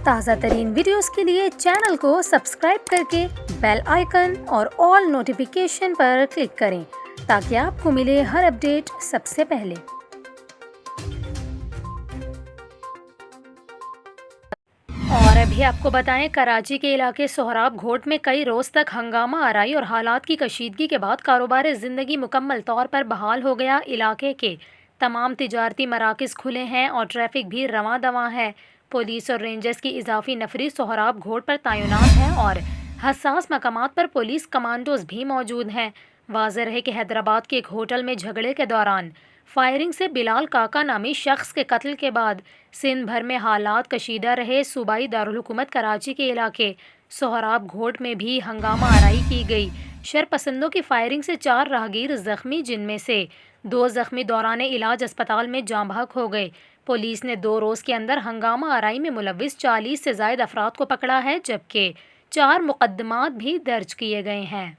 تازہ ترین ویڈیوز کے لیے چینل کو سبسکرائب کر کے بیل آئیکن اور آل نوٹیفیکیشن پر کلک کریں تاکہ آپ کو ملے ہر اپڈیٹ سب سے پہلے۔ اور ابھی آپ کو بتائیں، کراچی کے علاقے سہراب گھوٹ میں کئی روز تک ہنگامہ آرائی اور حالات کی کشیدگی کے بعد کاروبار زندگی مکمل طور پر بحال ہو گیا۔ علاقے کے تمام تجارتی مراکز کھلے ہیں اور ٹریفک بھی رواں دواں ہے۔ پولیس اور رینجرز کی اضافی نفری سہراب گھوٹ پر تعینات ہے اور حساس مقامات پر پولیس کمانڈوز بھی موجود ہیں۔ واضح رہے کہ حیدرآباد کے ایک ہوٹل میں جھگڑے کے دوران فائرنگ سے بلال کاکا نامی شخص کے قتل کے بعد سندھ بھر میں حالات کشیدہ رہے۔ صوبائی دارالحکومت کراچی کے علاقے سہراب گھوٹ میں بھی ہنگامہ آرائی کی گئی۔ شرپسندوں کی فائرنگ سے 4 راہگیر زخمی، جن میں سے 2 زخمی دوران علاج اسپتال میں جاں بحق ہو گئے۔ پولیس نے 2 روز کے اندر ہنگامہ آرائی میں ملوث 40 سے زائد افراد کو پکڑا ہے، جبکہ 4 مقدمات بھی درج کیے گئے ہیں۔